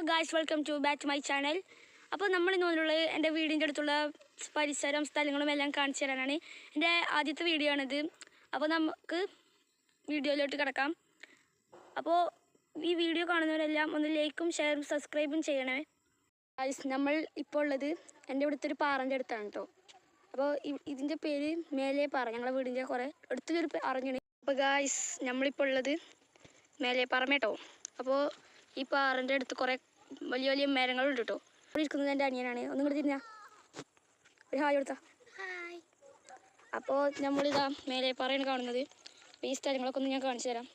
Guys, welcome to back my channel. അപ്പോൾ നമ്മൾ ഇന്നുള്ളത് എൻ്റെ വീടിൻ്റെ അടുത്തുള്ള പരിസരം സ്ഥലങ്ങളും എല്ലാം കാണിച്ചു തരാനാണ്. എൻ്റെ ആദ്യത്തെ വീഡിയോ ആണിത്. അപ്പോൾ നമുക്ക് വീഡിയോയിലോട്ട് കിടക്കാം. അപ്പോൾ ഈ വീഡിയോ കാണുന്നവരെല്ലാം ഒന്ന് ലൈക്കും ഷെയറും സബ്സ്ക്രൈബും ചെയ്യണേ. ഗായ്സ്, നമ്മൾ ഇപ്പോൾ ഉള്ളത് എൻ്റെ ഇവിടുത്തെ ഒരു പാറൻ്റെ അടുത്താണ് കേട്ടോ. അപ്പോൾ ഇതിൻ്റെ പേര് മേലെ പാറ. ഞങ്ങളുടെ വീടിൻ്റെ കുറേ അടുത്തൊരു അറിഞ്ഞാണ്. അപ്പോൾ ഗായ്സ്, നമ്മളിപ്പോൾ ഉള്ളത് മേലെ പാറമേ കേട്ടോ. അപ്പോൾ ഈ പാറൻ്റെ അടുത്ത് കുറേ വലിയ വലിയ മരങ്ങളുണ്ട് കേട്ടോ. അവിടെ ഇരിക്കുന്നത് എൻ്റെ അനിയനാണ്. ഒന്നും കൂടി തിരിഞ്ഞാ ഒരു ഹായ് കൊടുത്താ. അപ്പോൾ നമ്മളിതാ മേലെ പാറയാണ് കാണുന്നത്. അപ്പോൾ ഈ സ്ഥലങ്ങളൊക്കെ ഒന്ന് ഞാൻ കാണിച്ചു തരാം.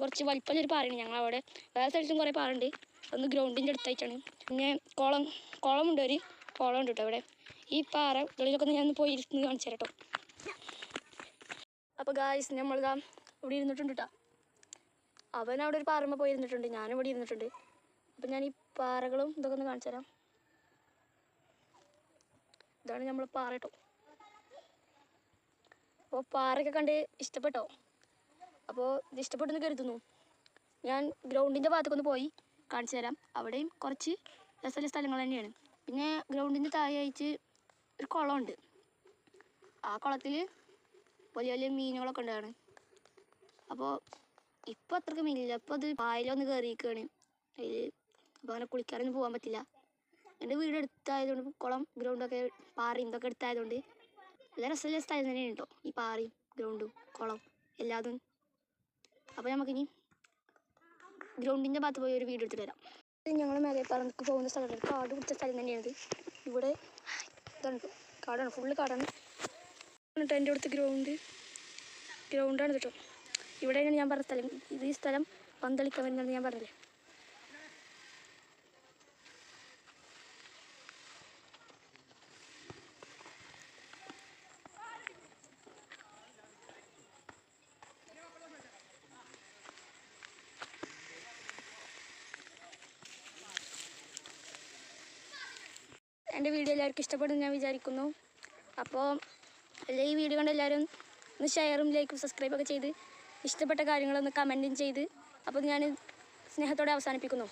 കുറച്ച് വലിപ്പമുള്ളൊരു പാറയാണ്. ഞങ്ങളവിടെ വേറെ സ്ഥലത്തും കുറേ പാറുണ്ട്. ഒന്ന് ഗ്രൗണ്ടിൻ്റെ അടുത്തായിട്ടാണ്. പിന്നെ കുളമുണ്ട്, ഒരു കുളമുണ്ട് കേട്ടോ ഇവിടെ. ഈ പാറ ഉള്ളിലൊക്കെ ഒന്ന് ഞാൻ പോയി ഇരുന്ന് കാണിച്ചു തരാം കേട്ടോ. അപ്പോൾ ഗായ്സ്, നമ്മളിതാ ഇവിടെ ഇരുന്നിട്ടുണ്ട് കേട്ടോ. അവൻ അവിടെ ഒരു പാറമ്മ പോയി ഇരുന്നിട്ടുണ്ട്, ഞാനും ഇവിടെ ഇരുന്നിട്ടുണ്ട്. അപ്പം ഞാൻ ഈ പാറകളും ഇതൊക്കെ ഒന്ന് കാണിച്ചു തരാം. ഇതാണ് നമ്മൾ പാറ കേട്ടോ. അപ്പോൾ പാറയൊക്കെ കണ്ട് ഇഷ്ടപ്പെട്ടോ? അപ്പോൾ ഇത് ഇഷ്ടപ്പെട്ടെന്ന് കരുതുന്നു. ഞാൻ ഗ്രൗണ്ടിൻ്റെ ഭാഗത്തൊക്കെ പോയി കാണിച്ചു തരാം. അവിടെയും കുറച്ച് രസമുള്ള സ്ഥലങ്ങൾ തന്നെയാണ്. പിന്നെ ഗ്രൗണ്ടിൻ്റെ താഴെയായിട്ട് ഒരു കുളമുണ്ട്. ആ കുളത്തിൽ വലിയ വലിയ മീനുകളൊക്കെ ഉണ്ടാണ്. അപ്പോൾ ഇപ്പോൾ അത്രയ്ക്ക് മീനില്ല. അപ്പോൾ അത് പായലൊന്ന് കയറിയിരിക്കുകയാണ് അതിൽ. അപ്പോൾ അങ്ങനെ കുളിക്കാനൊന്നും പോകാൻ പറ്റില്ല. എൻ്റെ വീട് എടുത്തായതുകൊണ്ട് കുളം ഗ്രൗണ്ടൊക്കെ പാറയും ഇതൊക്കെ എടുത്തായതുകൊണ്ട് നല്ല രസമുള്ള സ്ഥലം തന്നെയാണ് കേട്ടോ ഈ പാറയും ഗ്രൗണ്ടും കുളം എല്ലാതും. അപ്പോൾ നമുക്കിനി ഗ്രൗണ്ടിൻ്റെ ഭാഗത്ത് പോയി ഒരു വീഡിയോ എടുത്തിട്ട് വരാം. ഞങ്ങൾ മേലെ പറന്നൊക്കെ പോകുന്ന സ്ഥലമാണ്. കാട് പിടിച്ച സ്ഥലം തന്നെയാണിത്. ഇവിടെ ഇതാണ് കാടാണ്, ഫുള്ള് കാടാണ് കേട്ടോ. എൻ്റെ അടുത്ത് ഗ്രൗണ്ടാണ് കേട്ടോ. ഇവിടെയാണ് ഞാൻ പറഞ്ഞ സ്ഥലം. ഈ സ്ഥലം പന്തളിക്കാൻ വരുന്നതെന്ന് ഞാൻ പറഞ്ഞില്ലേ. എൻ്റെ വീഡിയോ എല്ലാവർക്കും ഇഷ്ടപ്പെടുമെന്ന് ഞാൻ വിചാരിക്കുന്നു. അപ്പോൾ ഈ വീഡിയോ കണ്ട് എല്ലാവരും ഒന്ന് ഷെയറും ലൈക്കും സബ്സ്ക്രൈബൊക്കെ ചെയ്ത് ഇഷ്ടപ്പെട്ട കാര്യങ്ങളൊന്ന് കമൻറ്റും ചെയ്ത് അപ്പോൾ ഞാൻ സ്നേഹത്തോടെ അവസാനിപ്പിക്കുന്നു.